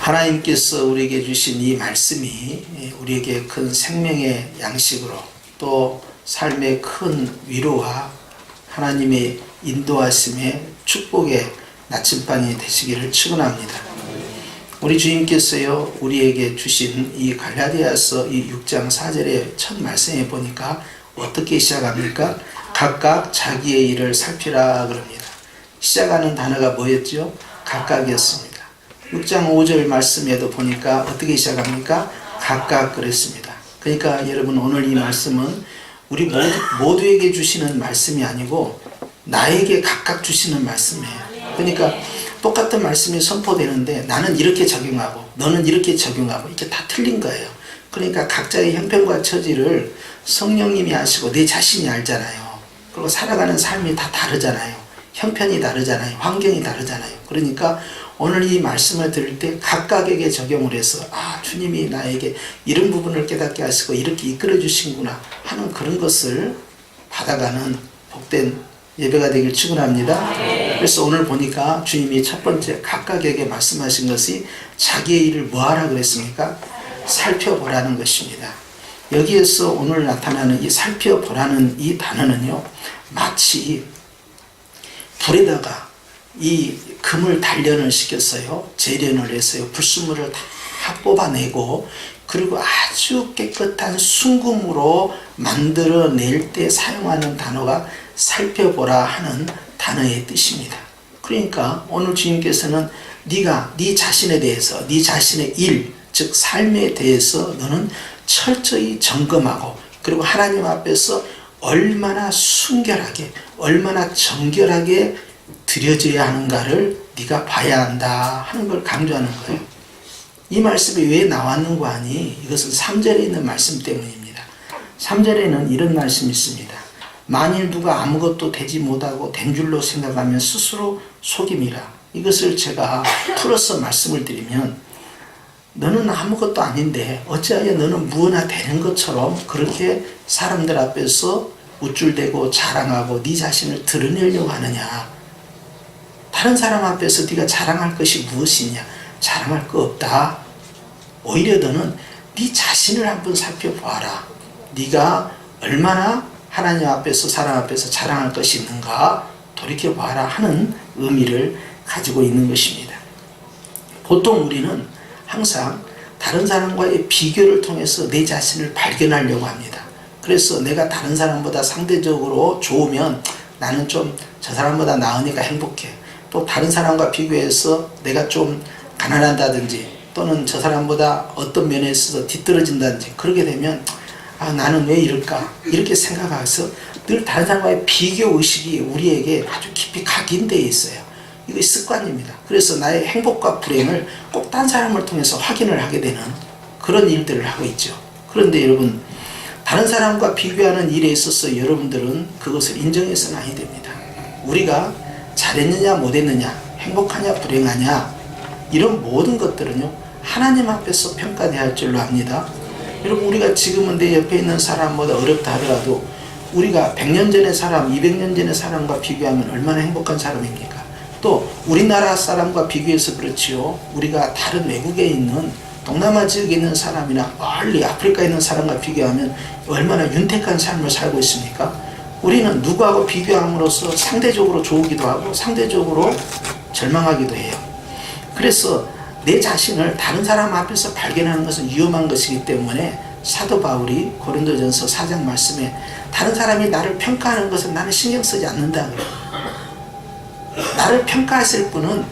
하나님께서 우리에게 주신 이 말씀이 우리에게 큰 생명의 양식으로 또 삶의 큰 위로와 하나님의 인도하심의 축복의 나침반이 되시기를 축원합니다. 우리 주님께서요 우리에게 주신 이 갈라디아서 이 6장 4절의 첫 말씀에 보니까 어떻게 시작합니까? 각각 자기의 일을 살피라 그럽니다. 시작하는 단어가 뭐였죠? 각각이었습니다. 6장 5절 말씀에도 보니까 어떻게 시작합니까? 각각 그랬습니다. 그러니까 여러분 오늘 이 말씀은 우리 모두에게 주시는 말씀이 아니고 나에게 각각 주시는 말씀이에요. 그러니까 똑같은 말씀이 선포되는데 나는 이렇게 적용하고 너는 이렇게 적용하고 이게 다 틀린 거예요. 그러니까 각자의 형편과 처지를 성령님이 아시고 내 자신이 알잖아요. 그리고 살아가는 삶이 다 다르잖아요. 형편이 다르잖아요. 환경이 다르잖아요. 그러니까 오늘 이 말씀을 들을 때 각각에게 적용을 해서 주님이 나에게 이런 부분을 깨닫게 하시고 이렇게 이끌어 주신구나 하는 그런 것을 받아가는 복된 예배가 되길 축원합니다. 그래서 오늘 보니까 주님이 첫 번째 각각에게 말씀하신 것이 자기의 일을 뭐하라 그랬습니까? 살펴보라는 것입니다. 여기에서 오늘 나타나는 이 살펴보라는 이 단어는요 마치 불에다가 이 금을 단련을 시켰어요. 재련을 했어요. 불순물을 다 뽑아내고 그리고 아주 깨끗한 순금으로 만들어낼 때 사용하는 단어가 살펴보라 하는 단어의 뜻입니다. 그러니까 오늘 주님께서는 네가 네 자신에 대해서 네 자신의 일, 즉 삶에 대해서 너는 철저히 점검하고 그리고 하나님 앞에서 얼마나 순결하게 얼마나 정결하게 드려져야 하는가를 네가 봐야 한다 하는 걸 강조하는 거예요. 이 말씀이 왜 나왔는고 하니 이것은 3절에 있는 말씀 때문입니다. 3절에는 이런 말씀이 있습니다. 만일 누가 아무것도 되지 못하고 된 줄로 생각하면 스스로 속임이라. 이것을 제가 풀어서 말씀을 드리면 너는 아무것도 아닌데 어찌하여 너는 무엇나 되는 것처럼 그렇게 사람들 앞에서 우쭐대고 자랑하고 네 자신을 드러내려고 하느냐. 다른 사람 앞에서 네가 자랑할 것이 무엇이냐. 자랑할 거 없다. 오히려 너는 네 자신을 한번 살펴보아라. 네가 얼마나 하나님 앞에서 사람 앞에서 자랑할 것이 있는가 돌이켜봐라 하는 의미를 가지고 있는 것입니다. 보통 우리는 항상 다른 사람과의 비교를 통해서 내 자신을 발견하려고 합니다. 그래서 내가 다른 사람보다 상대적으로 좋으면 나는 좀 저 사람보다 나으니까 행복해. 또 다른 사람과 비교해서 내가 좀 가난하다든지 또는 저 사람보다 어떤 면에 있어서 뒤떨어진다든지 그러게 되면 나는 왜 이럴까 이렇게 생각해서 늘 다른 사람과의 비교의식이 우리에게 아주 깊이 각인되어 있어요. 이거 습관입니다. 그래서 나의 행복과 불행을 꼭 딴 사람을 통해서 확인을 하게 되는 그런 일들을 하고 있죠. 그런데 여러분 다른 사람과 비교하는 일에 있어서 여러분들은 그것을 인정해서는 아니 됩니다. 우리가 잘했느냐 못했느냐 행복하냐 불행하냐 이런 모든 것들은요 하나님 앞에서 평가될 줄로 압니다. 여러분 우리가 지금은 내 옆에 있는 사람보다 어렵다 하더라도 우리가 100년 전의 사람 200년 전의 사람과 비교하면 얼마나 행복한 사람입니까? 또 우리나라 사람과 비교해서 그렇지요 우리가 다른 외국에 있는 동남아 지역에 있는 사람이나 멀리 아프리카에 있는 사람과 비교하면 얼마나 윤택한 삶을 살고 있습니까? 우리는 누구하고 비교함으로써 상대적으로 좋기도 하고 상대적으로 절망하기도 해요. 그래서 내 자신을 다른 사람 앞에서 발견하는 것은 위험한 것이기 때문에 사도 바울이 고린도전서 4장 말씀에 다른 사람이 나를 평가하는 것은 나는 신경 쓰지 않는다 그래요. 나를 평가하실 분은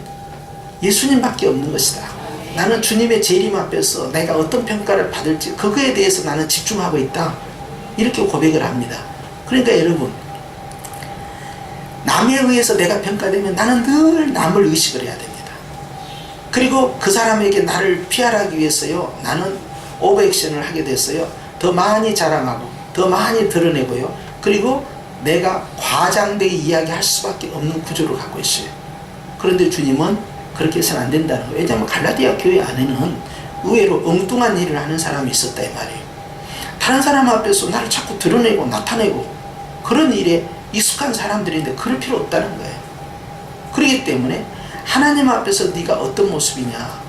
예수님밖에 없는 것이다. 나는 주님의 재림 앞에서 내가 어떤 평가를 받을지 그거에 대해서 나는 집중하고 있다. 이렇게 고백을 합니다. 그러니까 여러분 남에 의해서 내가 평가되면 나는 늘 남을 의식을 해야 됩니다. 그리고 그 사람에게 나를 피하기 위해서요 나는 오버액션을 하게 됐어요. 더 많이 자랑하고 더 많이 드러내고요 그리고 내가 과장되게 이야기할 수밖에 없는 구조를 갖고 있어요. 그런데 주님은 그렇게 해서는 안 된다는 거예요. 왜냐하면 갈라디아 교회 안에는 의외로 엉뚱한 일을 하는 사람이 있었다 이 말이에요. 다른 사람 앞에서 나를 자꾸 드러내고 나타내고 그런 일에 익숙한 사람들인데 그럴 필요 없다는 거예요. 그렇기 때문에 하나님 앞에서 네가 어떤 모습이냐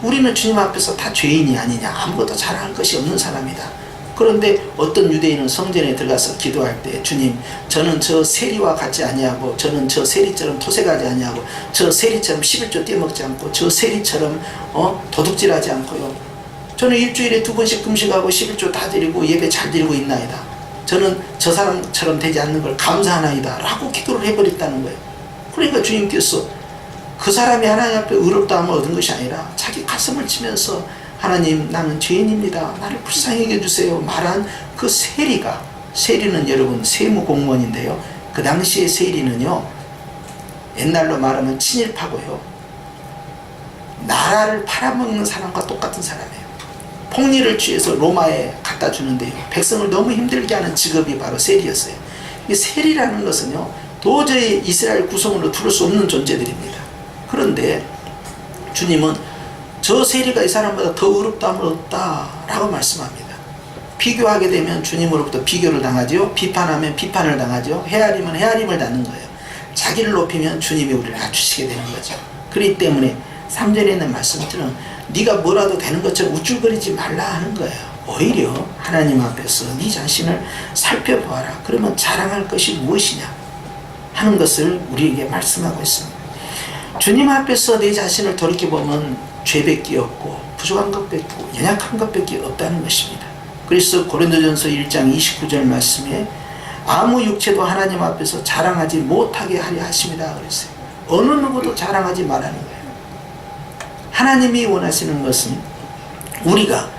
우리는 주님 앞에서 다 죄인이 아니냐, 아무것도 자랑할 것이 없는 사람이다. 그런데 어떤 유대인은 성전에 들어가서 기도할 때, 주님, 저는 저 세리와 같지 아니하고, 저는 저 세리처럼 토색하지 아니하고, 저 세리처럼 11조 떼먹지 않고, 저 세리처럼 도둑질하지 않고요, 저는 일주일에 2번씩 금식하고 11조 다 드리고 예배 잘 드리고 있나이다. 저는 저 사람처럼 되지 않는 걸 감사하나이다 라고 기도를 해버렸다는 거예요. 그러니까 주님께서 그 사람이 하나님 앞에 의롭다함을 얻은 것이 아니라 자기 가슴을 치면서 하나님, 나는 죄인입니다, 나를 불쌍히 여겨주세요 말한 그 세리가, 세리는 여러분 세무공무원인데요, 그 당시의 세리는요, 옛날로 말하면 친일파고요, 나라를 팔아먹는 사람과 똑같은 사람이에요. 폭리를 취해서 로마에 갖다 주는데요, 백성을 너무 힘들게 하는 직업이 바로 세리였어요. 이 세리라는 것은요, 도저히 이스라엘 구성으로 두를 수 없는 존재들입니다. 그런데 주님은 저 세리가 이 사람보다 더 의롭다함을 얻었다라고 말씀합니다. 비교하게 되면 주님으로부터 비교를 당하죠. 비판하면 비판을 당하죠. 헤아리면 헤아림을 당하는 거예요. 자기를 높이면 주님이 우리를 낮추시게 되는 거죠. 그렇기 때문에 3절에 있는 말씀처럼 네가 뭐라도 되는 것처럼 우쭐거리지 말라 하는 거예요. 오히려 하나님 앞에서 네 자신을 살펴보아라. 그러면 자랑할 것이 무엇이냐 하는 것을 우리에게 말씀하고 있습니다. 주님 앞에서 내 자신을 돌이켜보면 죄밖에 없고 부족한 것밖에 없고 연약한 것밖에 없다는 것입니다. 그래서 고린도전서 1장 29절 말씀에 아무 육체도 하나님 앞에서 자랑하지 못하게 하려 하심이다 그랬어요. 어느 누구도 자랑하지 말라는 거예요. 하나님이 원하시는 것은 우리가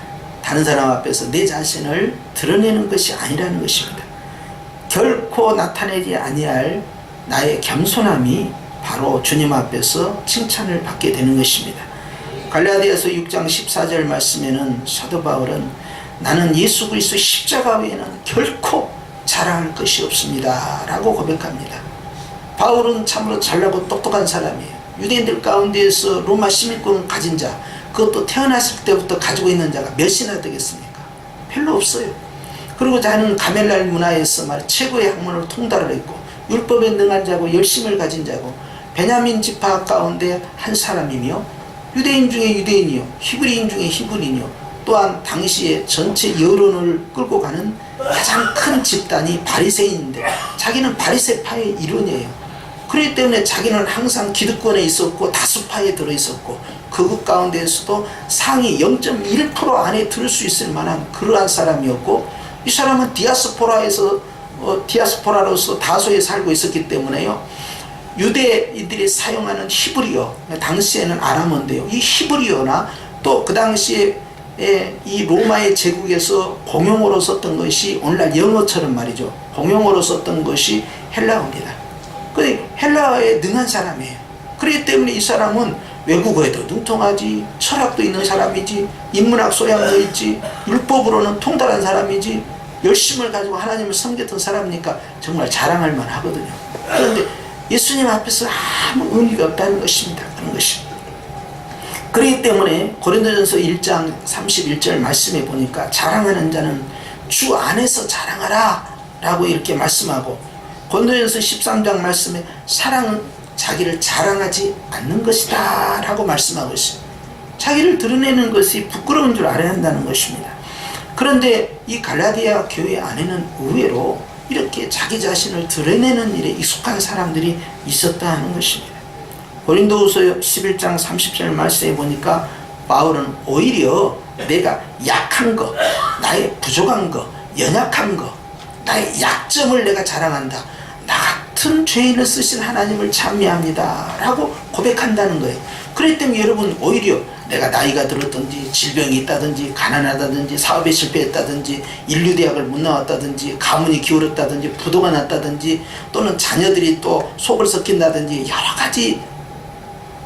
다른 사람 앞에서 내 자신을 드러내는 것이 아니라는 것입니다. 결코 나타내지 아니할 나의 겸손함이 바로 주님 앞에서 칭찬을 받게 되는 것입니다. 갈라디아서 6장 14절 말씀에는 사도 바울은 나는 예수 그리스도 십자가 외에는 결코 자랑할 것이 없습니다 라고 고백합니다. 바울은 참으로 잘나고 똑똑한 사람이에요. 유대인들 가운데에서 로마 시민권을 가진 자, 그것도 태어났을 때부터 가지고 있는 자가 몇이나 되겠습니까? 별로 없어요. 그리고 자는 가멜랄 문화에서 최고의 학문을 통달을 했고 율법에 능한 자고 열심을 가진 자고 베냐민 지파 가운데 한 사람이며 유대인 중에 유대인이요, 히브리인 중에 히브리인이요, 또한 당시에 전체 여론을 끌고 가는 가장 큰 집단이 바리새인인데 자기는 바리새파의 일원이에요. 그렇기 때문에 자기는 항상 기득권에 있었고 다수파에 들어있었고 그것 가운데에서도 상위 0.1% 안에 들을 수 있을 만한 그러한 사람이었고, 이 사람은 디아스포라로서 다소에 살고 있었기 때문에요, 유대인들이 사용하는 히브리어, 당시에는 아람어인데요, 이 히브리어나 또 그 당시에 이 로마의 제국에서 공용어로 썼던 것이 오늘날 영어처럼 말이죠, 공용어로 썼던 것이 헬라어입니다. 근데 헬라어에 능한 사람이에요. 그렇기 때문에 이 사람은 외국어에도 능통하지, 철학도 있는 사람이지, 인문학 소양도 있지, 율법으로는 통달한 사람이지, 열심을 가지고 하나님을 섬겼던 사람이니까 정말 자랑할 만하거든요. 그런데 예수님 앞에서 아무 의미가 없다는 것입니다. 그런 것입니다. 그렇기 때문에 고린도전서 1장 31절 말씀에 보니까 자랑하는 자는 주 안에서 자랑하라 라고 이렇게 말씀하고, 고린도전서 13장 말씀에 사랑은 자기를 자랑하지 않는 것이다 라고 말씀하고 있어요. 자기를 드러내는 것이 부끄러운 줄 알아야 한다는 것입니다. 그런데 이 갈라디아 교회 안에는 의외로 이렇게 자기 자신을 드러내는 일에 익숙한 사람들이 있었다 하는 것입니다. 고린도후서 11장 30절 말씀에 보니까 바울은 오히려 내가 약한 거, 나의 부족한 거, 연약한 거, 나의 약점을 내가 자랑한다. 나 같은 죄인을 쓰신 하나님을 찬미합니다 라고 고백한다는 거예요. 그렇기 때문에 여러분, 오히려 내가 나이가 들었든지 질병이 있다든지 가난하다든지 사업에 실패했다든지 인류대학을 못 나왔다든지 가문이 기울었다든지 부도가 났다든지 또는 자녀들이 또 속을 썩힌다든지 여러 가지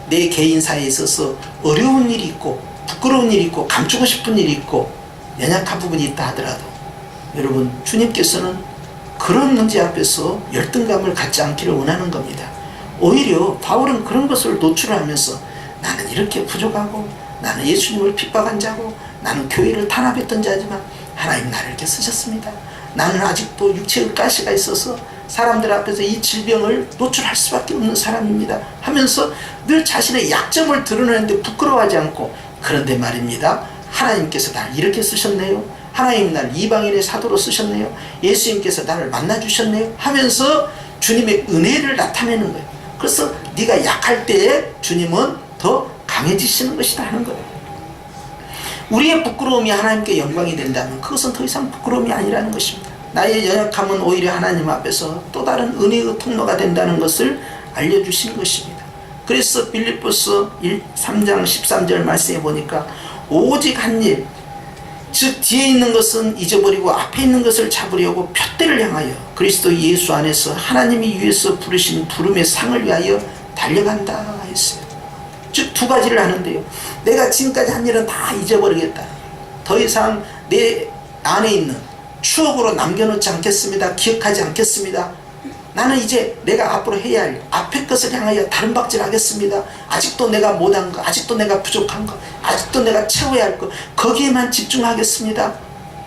내 개인사에 있어서 어려운 일이 있고 부끄러운 일이 있고 감추고 싶은 일이 있고 연약한 부분이 있다 하더라도 여러분, 주님께서는 그런 문제 앞에서 열등감을 갖지 않기를 원하는 겁니다. 오히려 바울은 그런 것을 노출하면서 나는 이렇게 부족하고 나는 예수님을 핍박한 자고 나는 교회를 탄압했던 자지만 하나님 나를 이렇게 쓰셨습니다. 나는 아직도 육체의 가시가 있어서 사람들 앞에서 이 질병을 노출할 수밖에 없는 사람입니다 하면서 늘 자신의 약점을 드러내는데 부끄러워하지 않고 그런데 말입니다. 하나님께서 나를 이렇게 쓰셨네요. 하나님 나를 이방인의 사도로 쓰셨네요. 예수님께서 나를 만나주셨네요. 하면서 주님의 은혜를 나타내는 거예요. 그래서 네가 약할 때에 주님은 더 강해지시는 것이다 하는 거예요. 우리의 부끄러움이 하나님께 영광이 된다면 그것은 더 이상 부끄러움이 아니라는 것입니다. 나의 연약함은 오히려 하나님 앞에서 또 다른 은혜의 통로가 된다는 것을 알려주시는 것입니다. 그래서 빌립보서 3장 13절 말씀에 보니까 오직 한 일, 즉 뒤에 있는 것은 잊어버리고 앞에 있는 것을 잡으려고 푯대를 향하여 그리스도 예수 안에서 하나님이 위에서 부르신 부름의 상을 위하여 달려간다 했어요. 즉 두 가지를 하는데요. 내가 지금까지 한 일은 다 잊어버리겠다. 더 이상 내 안에 있는 추억으로 남겨놓지 않겠습니다. 기억하지 않겠습니다. 나는 이제 내가 앞으로 해야 할 앞의 것을 향하여 다른 박질하겠습니다. 아직도 내가 못한 거, 아직도 내가 부족한 거, 아직도 내가 채워야 할 거, 거기에만 집중하겠습니다.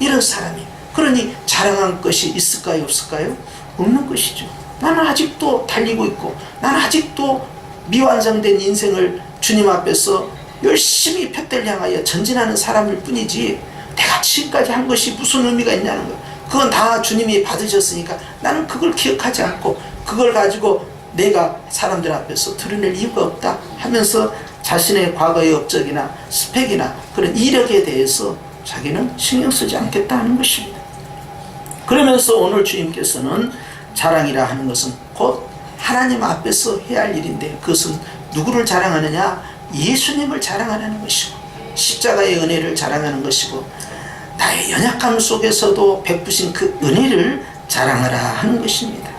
이런 사람이. 그러니 자랑한 것이 있을까요, 없을까요? 없는 것이죠. 나는 아직도 달리고 있고, 나는 아직도 미완성된 인생을 주님 앞에서 열심히 푯대를 향하여 전진하는 사람일 뿐이지, 내가 지금까지 한 것이 무슨 의미가 있냐는 거예요. 그건 다 주님이 받으셨으니까 나는 그걸 기억하지 않고 그걸 가지고 내가 사람들 앞에서 드러낼 이유가 없다 하면서 자신의 과거의 업적이나 스펙이나 그런 이력에 대해서 자기는 신경 쓰지 않겠다 하는 것입니다. 그러면서 오늘 주님께서는 자랑이라 하는 것은 곧 하나님 앞에서 해야 할 일인데, 그것은 누구를 자랑하느냐? 예수님을 자랑하는 것이고 십자가의 은혜를 자랑하는 것이고 나의 연약함 속에서도 베푸신 그 은혜를 자랑하라 하는 것입니다.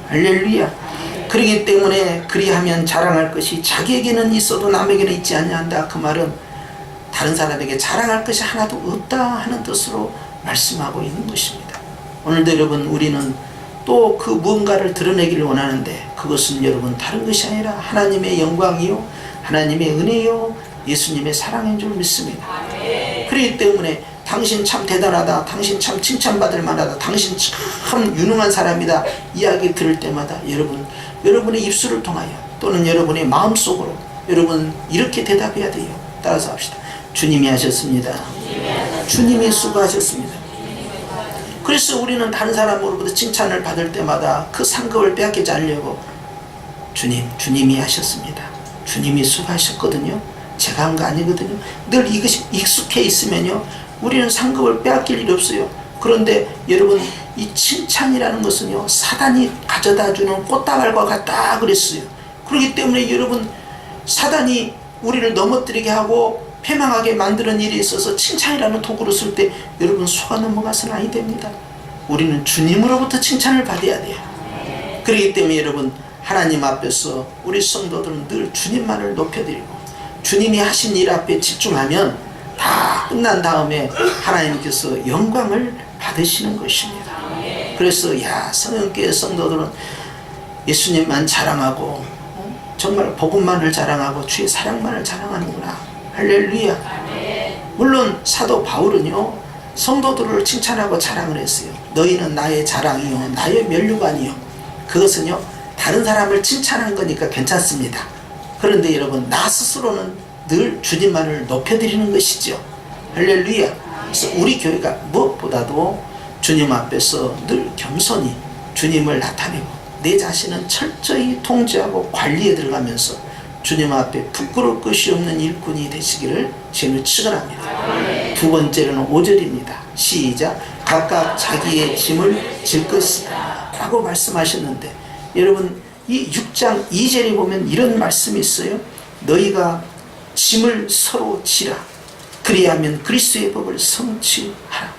할렐루야. 그렇기 때문에 그리하면 자랑할 것이 자기에게는 있어도 남에게는 있지 아니한다. 그 말은 다른 사람에게 자랑할 것이 하나도 없다 하는 뜻으로 말씀하고 있는 것입니다. 오늘도 여러분, 우리는 또 그 무언가를 드러내기를 원하는데 그것은 여러분 다른 것이 아니라 하나님의 영광이요, 하나님의 은혜요, 예수님의 사랑인 줄 믿습니다. 그렇기 때문에 당신 참 대단하다, 당신 참 칭찬받을 만하다, 당신 참 유능한 사람이다 이야기 들을 때마다 여러분의 입술을 통하여 또는 여러분의 마음속으로 여러분 이렇게 대답해야 돼요. 따라서 합시다. 주님이 하셨습니다. 주님이 수고하셨습니다. 그래서 우리는 다른 사람으로부터 칭찬을 받을 때마다 그 상급을 빼앗기지 않으려고 주님이 하셨습니다. 주님이 수고하셨거든요. 제가 한 거 아니거든요. 늘 이것이 익숙해 있으면요, 우리는 상급을 빼앗길 일이 없어요. 그런데 여러분, 이 칭찬이라는 것은요, 사단이 가져다주는 꽃다발과 같다 그랬어요. 그렇기 때문에 여러분, 사단이 우리를 넘어뜨리게 하고 패망하게 만드는 일이 있어서 칭찬이라는 도구로 쓸 때 여러분 속아 넘어가서는 아니 됩니다. 우리는 주님으로부터 칭찬을 받아야 돼요. 그렇기 때문에 여러분, 하나님 앞에서 우리 성도들은 늘 주님만을 높여드리고 주님이 하신 일 앞에 집중하면 다 끝난 다음에 하나님께서 영광을 받으시는 것입니다. 그래서 성령교회 성도들은 예수님만 자랑하고 정말 복음만을 자랑하고 주의 사랑만을 자랑하는구나. 할렐루야. 물론 사도 바울은요, 성도들을 칭찬하고 자랑을 했어요. 너희는 나의 자랑이요, 나의 면류관이요. 그것은요, 다른 사람을 칭찬한 거니까 괜찮습니다. 그런데 여러분, 나 스스로는 늘 주님만을 높여드리는 것이죠. 할렐루야. 그래서 우리 교회가 무엇보다도 주님 앞에서 늘 겸손히 주님을 나타내고 내 자신은 철저히 통제하고 관리에 들어가면서 주님 앞에 부끄러울 것이 없는 일꾼이 되시기를 주님을 축원합니다. 두 번째로는 5절입니다. 시작. 각각 자기의 짐을 질 것이다 라고 말씀하셨는데, 여러분 이 6장 2절에 보면 이런 말씀이 있어요. 너희가 짐을 서로 지라. 그리하면 그리스도의 법을 성취하라.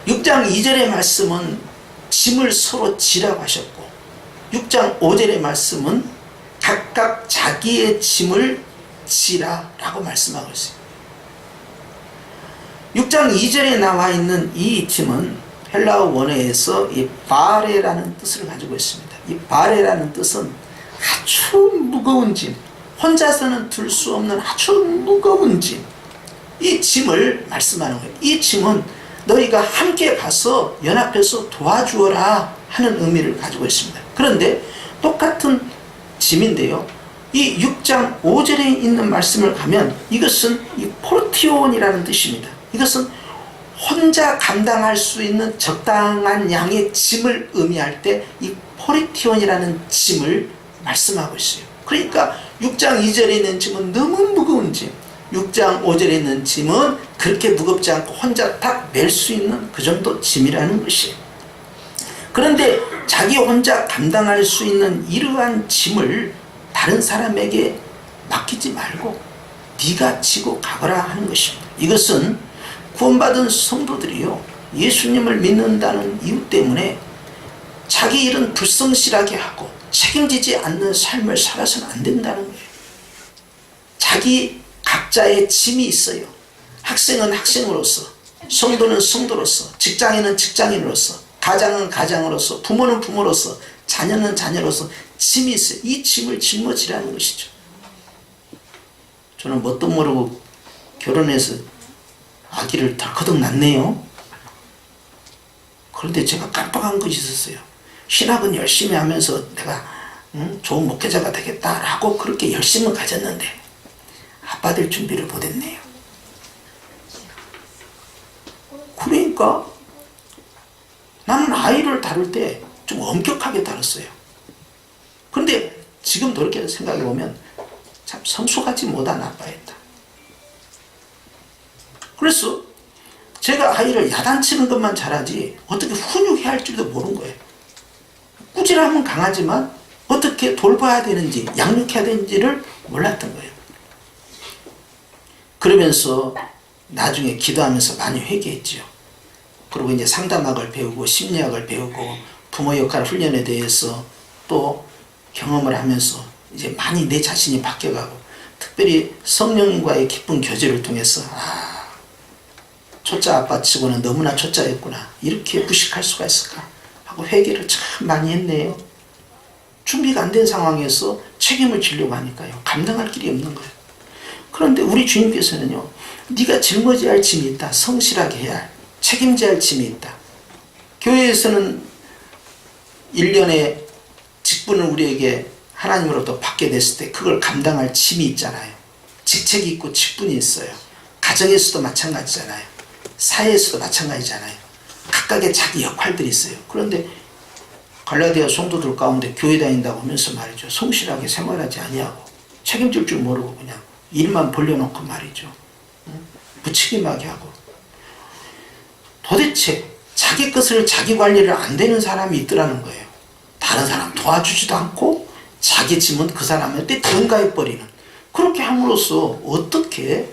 6장 2절의 말씀은 짐을 서로 지라고 하셨고, 6장 5절의 말씀은 각각 자기의 짐을 지라 라고 말씀하고 있어요. 6장 2절에 나와 있는 이 짐은 헬라어 원어에서 이 바레라는 뜻을 가지고 있습니다. 이 바레라는 뜻은 아주 무거운 짐, 혼자서는 들 수 없는 아주 무거운 짐, 이 짐을 말씀하는 거예요. 이 짐은 너희가 함께 가서 연합해서 도와주어라 하는 의미를 가지고 있습니다. 그런데 똑같은 짐인데요, 이 6장 5절에 있는 말씀을 가면 이것은 이 포르티온이라는 뜻입니다. 이것은 혼자 감당할 수 있는 적당한 양의 짐을 의미할 때 이 포르티온이라는 짐을 말씀하고 있어요. 그러니까 6장 2절에 있는 짐은 너무 무거운 짐, 6장 5절에 있는 짐은 그렇게 무겁지 않고 혼자 딱 낼 수 있는 그 정도 짐이라는 것이에요. 그런데 자기 혼자 감당할 수 있는 이러한 짐을 다른 사람에게 맡기지 말고 네가 지고 가거라 하는 것입니다. 이것은 구원받은 성도들이요, 예수님을 믿는다는 이유 때문에 자기 일은 불성실하게 하고 책임지지 않는 삶을 살아서는 안 된다는 거예요. 자기 각자의 짐이 있어요. 학생은 학생으로서, 성도는 성도로서, 직장인은 직장인으로서, 가장은 가장으로서, 부모는 부모로서, 자녀는 자녀로서 짐이 있어요. 이 짐을 짊어지라는 것이죠. 저는 뭣도 모르고 결혼해서 아기를 덜커덕 낳네요. 그런데 제가 깜빡한 것이 있었어요. 신학은 열심히 하면서 내가 좋은 목회자가 되겠다라고 그렇게 열심을 가졌는데 아빠 될 준비를 못했네요. 그러니까 나는 아이를 다룰 때 좀 엄격하게 다뤘어요. 그런데 지금 돌이켜 생각해 보면 참 성숙하지 못한 아빠였다. 그래서 제가 아이를 야단치는 것만 잘하지 어떻게 훈육해야 할 줄도 모르는 거예요. 꾸지람은 강하지만 어떻게 돌봐야 되는지, 양육해야 되는지를 몰랐던 거예요. 그러면서 나중에 기도하면서 많이 회개했죠. 그리고 이제 상담학을 배우고 심리학을 배우고 부모 역할 훈련에 대해서 또 경험을 하면서 이제 많이 내 자신이 바뀌어가고, 특별히 성령과의 깊은 교제를 통해서 초짜 아빠 치고는 너무나 초짜였구나, 이렇게 무식할 수가 있을까 하고 회개를 참 많이 했네요. 준비가 안 된 상황에서 책임을 지려고 하니까요, 감당할 길이 없는 거예요. 그런데 우리 주님께서는요, 네가 짊어져야 할 짐이 있다. 성실하게 해야 할, 책임져야 할 짐이 있다. 교회에서는 1년에 직분을 우리에게 하나님으로부터 받게 됐을 때 그걸 감당할 짐이 있잖아요. 직책이 있고 직분이 있어요. 가정에서도 마찬가지잖아요. 사회에서도 마찬가지잖아요. 각각의 자기 역할들이 있어요. 그런데 갈라디아 성도들 가운데 교회 다닌다고 하면서 말이죠, 성실하게 생활하지 아니하고 책임질 줄 모르고 그냥 일만 벌려놓고 말이죠, 무책임하게 하고, 도대체 자기 것을 자기 관리를 안 되는 사람이 있더라는 거예요. 다른 사람 도와주지도 않고 자기 짐은 그 사람한테 전가해버리는, 그렇게 함으로써 어떻게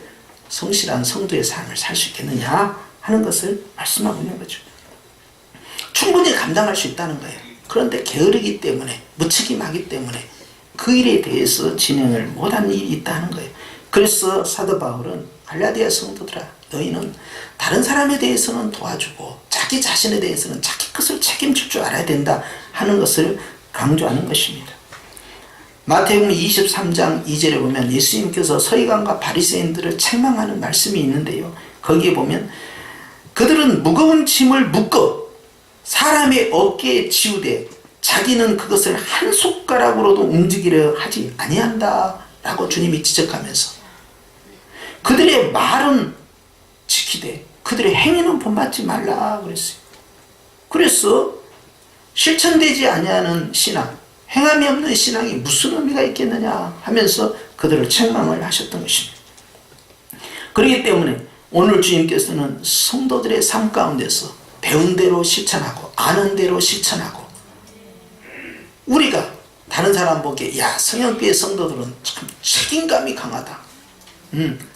성실한 성도의 삶을 살 수 있겠느냐 하는 것을 말씀하고 있는 거죠. 충분히 감당할 수 있다는 거예요. 그런데 게으르기 때문에, 무책임하기 때문에 그 일에 대해서 진행을 못하는 일이 있다는 거예요. 그래서 사도 바울은 갈라디아 성도들아, 너희는 다른 사람에 대해서는 도와주고 자기 자신에 대해서는 자기 것을 책임질 줄 알아야 된다 하는 것을 강조하는 것입니다. 마태복음 23장 2절에 보면 예수님께서 서기관과 바리새인들을 책망하는 말씀이 있는데요, 거기에 보면 그들은 무거운 짐을 묶어 사람의 어깨에 지우되 자기는 그것을 한 손가락으로도 움직이려 하지 아니한다 라고 주님이 지적하면서, 그들의 말은 지키되 그들의 행위는 본받지 말라 그랬어요. 그래서 실천되지 아니하는 신앙, 행함이 없는 신앙이 무슨 의미가 있겠느냐 하면서 그들을 책망을 하셨던 것입니다. 그렇기 때문에 오늘 주님께서는 성도들의 삶 가운데서 배운 대로 실천하고 아는 대로 실천하고, 우리가 다른 사람 보기에 야, 성형교회 성도들은 참 책임감이 강하다,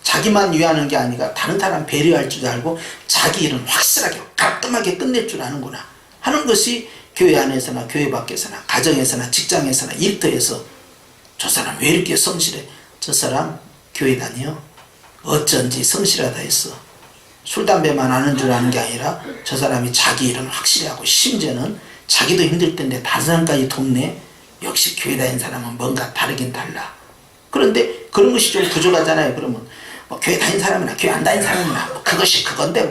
자기만 위하는 게 아니라 다른 사람 배려할 줄 알고 자기 일은 확실하게 깔끔하게 끝낼 줄 아는구나 하는 것이 교회 안에서나 교회 밖에서나 가정에서나 직장에서나 일터에서, 저 사람 왜 이렇게 성실해, 저 사람 교회 다녀, 어쩐지 성실하다 했어, 술 담배만 아는 줄 아는 게 아니라 저 사람이 자기 일은 확실히 하고 심지어는 자기도 힘들 텐데 다른 사람까지 돕네, 역시 교회 다니는 사람은 뭔가 다르긴 달라. 그런데 그런 것이 좀 부족하잖아요. 그러면 뭐 교회 다니는 사람이나 교회 안 다니는 사람이나 뭐 그것이 그건데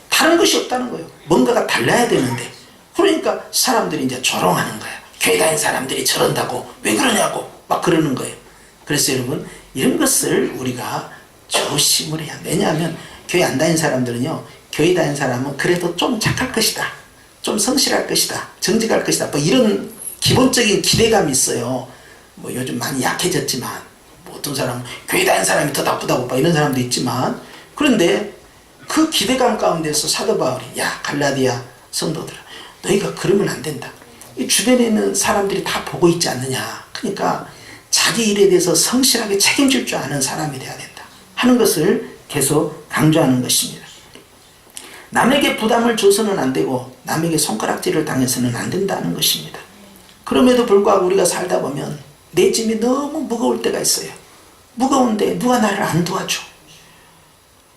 다른 것이 없다는 거예요. 뭔가가 달라야 되는데, 그러니까 사람들이 이제 조롱하는 거야. 교회 다니는 사람들이 저런다고 왜 그러냐고 막 그러는 거예요. 그래서 여러분 이런 것을 우리가 조심을 해야 합니다. 왜냐하면 교회 안 다니는 사람들은요, 교회 다니는 사람은 그래도 좀 착할 것이다, 좀 성실할 것이다, 정직할 것이다, 뭐 이런 기본적인 기대감이 있어요. 뭐 요즘 많이 약해졌지만, 뭐 어떤 사람은 교회 다니는 사람이 더 나쁘다고 막 이런 사람도 있지만, 그런데 그 기대감 가운데서 사도 바울이, 야 갈라디아 성도들아, 너희가 그러면 안 된다. 이 주변에 있는 사람들이 다 보고 있지 않느냐. 그러니까 자기 일에 대해서 성실하게 책임질 줄 아는 사람이 돼야 된다 하는 것을 계속 강조하는 것입니다. 남에게 부담을 줘서는 안 되고 남에게 손가락질을 당해서는 안 된다는 것입니다. 그럼에도 불구하고 우리가 살다 보면 내 짐이 너무 무거울 때가 있어요. 무거운데 누가 나를 안 도와줘.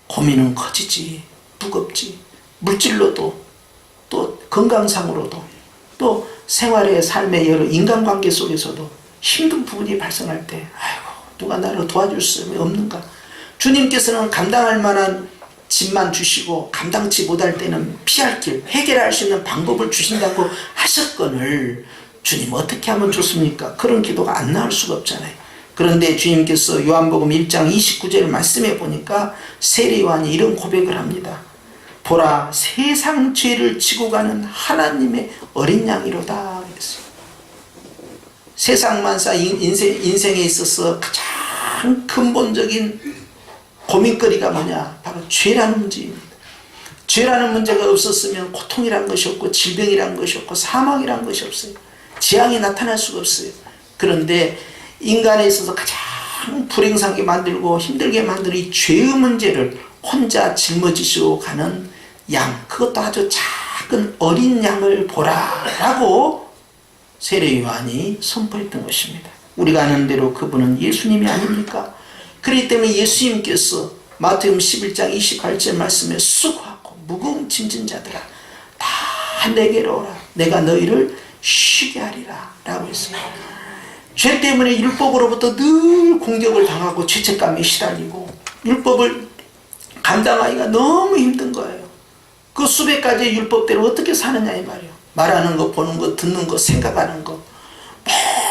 고민은 커지지, 무겁지, 물질로도 또 건강상으로도 또 생활의 삶의 여러 인간관계 속에서도 힘든 부분이 발생할 때, 아이고 누가 나를 도와줄 수 없는가. 주님께서는 감당할 만한 짐만 주시고 감당치 못할 때는 피할 길, 해결할 수 있는 방법을 주신다고 하셨거늘 주님 어떻게 하면 좋습니까? 그런 기도가 안 나올 수가 없잖아요. 그런데 주님께서 요한복음 1장 29절 말씀해 보니까 세례 요한이 이런 고백을 합니다. 보라, 세상 죄를 지고 가는 하나님의 어린 양이로다 그랬어요. 세상 만사 인생에 있어서 가장 근본적인 고민거리가 뭐냐? 바로 죄라는 문제입니다. 죄라는 문제가 없었으면 고통이란 것이 없고 질병이란 것이 없고 사망이란 것이 없어요. 재앙이 나타날 수가 없어요. 그런데 인간에 있어서 가장 불행하게 만들고 힘들게 만드는 이 죄의 문제를 혼자 짊어지시고 가는 양, 그것도 아주 작은 어린 양을 보라라고 세례 요한이 선포했던 것입니다. 우리가 아는 대로 그분은 예수님이 아닙니까? 그렇기 때문에 예수님께서 마태복음 11장 28절 말씀에 수고하고 무거운 짐진 자들아 다 내게로 오라, 내가 너희를 쉬게 하리라 라고 했습니다. 죄 때문에 율법으로부터 늘 공격을 당하고 죄책감에 시달리고 율법을 감당하기가 너무 힘든 거예요. 그 수백 가지의 율법대로 어떻게 사느냐 이 말이에요. 말하는 거, 보는 거, 듣는 거, 생각하는 거,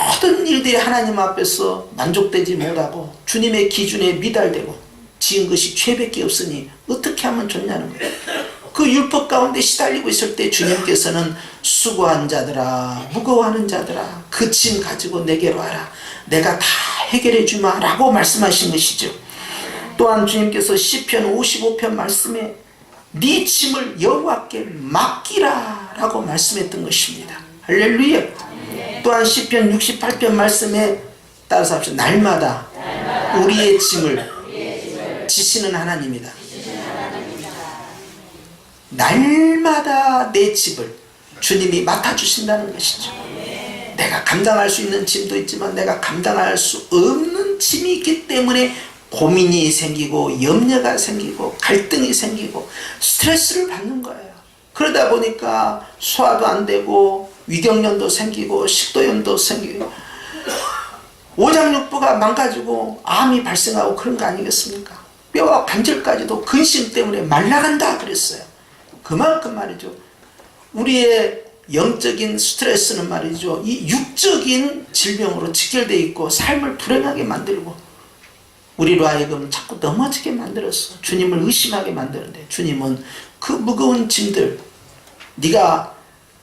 모든 일들이 하나님 앞에서 만족되지 못하고 주님의 기준에 미달되고 지은 것이 죄밖에 없으니 어떻게 하면 좋냐는 거예요. 그 율법 가운데 시달리고 있을 때 주님께서는 수고한 자들아, 무거워하는 자들아, 그 짐 가지고 내게로 와라, 내가 다 해결해 주마 라고 말씀하신 것이죠. 또한 주님께서 시편 55편 말씀에 네 짐을 여호와께 맡기라 라고 말씀했던 것입니다. 할렐루야. 또한 시편 68편 말씀에 따라서 합시다. 날마다 우리의 짐을 지시는 하나님이다. 날마다 내 짐을 주님이 맡아주신다는 것이죠. 내가 감당할 수 있는 짐도 있지만 내가 감당할 수 없는 짐이 있기 때문에 고민이 생기고 염려가 생기고 갈등이 생기고 스트레스를 받는 거예요. 그러다 보니까 소화도 안 되고 위경련도 생기고 식도염도 생기고 오장육부가 망가지고 암이 발생하고 그런 거 아니겠습니까? 뼈와 관절까지도 근심 때문에 말라간다 그랬어요. 그만큼 말이죠. 우리의 영적인 스트레스는 말이죠. 이 육적인 질병으로 직결되어 있고 삶을 불행하게 만들고 우리로 하여금 자꾸 넘어지게 만들었어. 주님을 의심하게 만드는데 주님은 그 무거운 짐들, 네가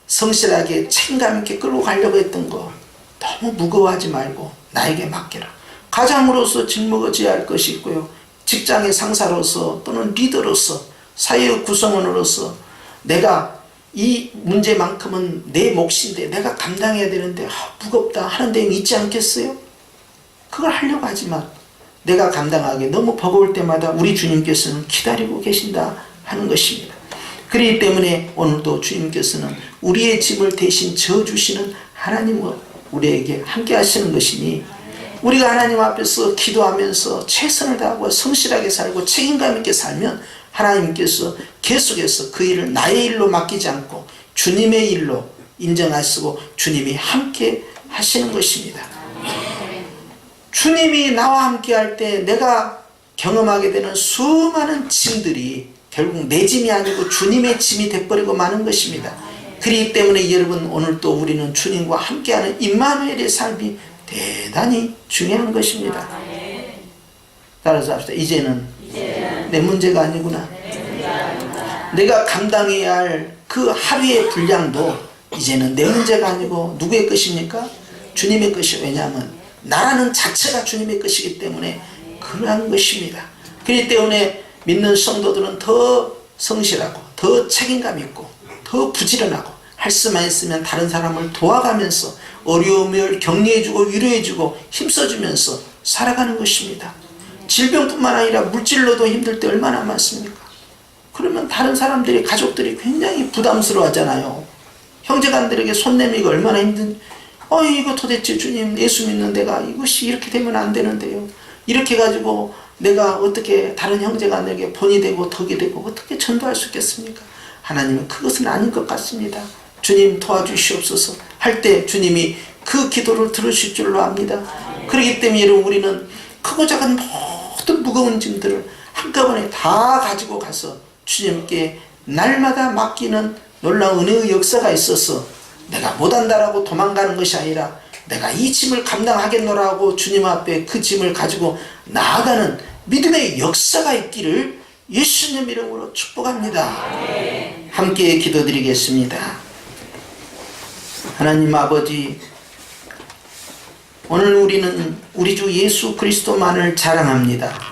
성실하게 책임감 있게 끌고 가려고 했던 거 너무 무거워하지 말고 나에게 맡겨라. 가장으로서 짊어져야 할 것이 있고요. 직장의 상사로서 또는 리더로서 사회의 구성원으로서 내가 이 문제만큼은 내 몫인데 내가 감당해야 되는데 무겁다 하는 데는 있지 않겠어요? 그걸 하려고 하지만 내가 감당하기 너무 버거울 때마다 우리 주님께서는 기다리고 계신다 하는 것입니다. 그렇기 때문에 오늘도 주님께서는 우리의 짐을 대신 져주시는 하나님과 우리에게 함께 하시는 것이니 우리가 하나님 앞에서 기도하면서 최선을 다하고 성실하게 살고 책임감 있게 살면 하나님께서 계속해서 그 일을 나의 일로 맡기지 않고 주님의 일로 인정하시고 주님이 함께 하시는 것입니다. 주님이 나와 함께 할 때 내가 경험하게 되는 수많은 짐들이 결국 내 짐이 아니고 주님의 짐이 돼버리고 마는 것입니다. 그렇기 때문에 여러분 오늘 또 우리는 주님과 함께하는 임마누엘의 삶이 대단히 중요한 것입니다. 따라서 합시다. 이제는 내 문제가 아니구나. 내가 감당해야 할 그 하루의 분량도 이제는 내 문제가 아니고 누구의 것입니까? 주님의 것이에요. 왜냐하면 나라는 자체가 주님의 것이기 때문에 그러한 것입니다. 그렇기 때문에 믿는 성도들은 더 성실하고 더 책임감 있고 더 부지런하고 할 수만 있으면 다른 사람을 도와가면서 어려움을 격려해주고 위로해주고 힘써주면서 살아가는 것입니다. 질병뿐만 아니라 물질로도 힘들 때 얼마나 많습니까? 그러면 다른 사람들이 가족들이 굉장히 부담스러워 하잖아요. 형제간들에게 손 내미기가 얼마나 이거 도대체 주님 예수 믿는 내가 이것이 이렇게 되면 안 되는데요. 이렇게 해가지고 내가 어떻게 다른 형제간에게 본이 되고 덕이 되고 어떻게 전도할 수 있겠습니까? 하나님은 그것은 아닌 것 같습니다. 주님 도와주시옵소서 할 때 주님이 그 기도를 들으실 줄로 압니다. 그렇기 때문에 여러분 우리는 크고 작은 모든 무거운 짐들을 한꺼번에 다 가지고 가서 주님께 날마다 맡기는 놀라운 은혜의 역사가 있어서 내가 못한다라고 도망가는 것이 아니라 내가 이 짐을 감당하겠노라고 주님 앞에 그 짐을 가지고 나아가는 믿음의 역사가 있기를 예수님 이름으로 축복합니다. 함께 기도드리겠습니다. 하나님 아버지, 오늘 우리는 우리 주 예수 그리스도만을 자랑합니다.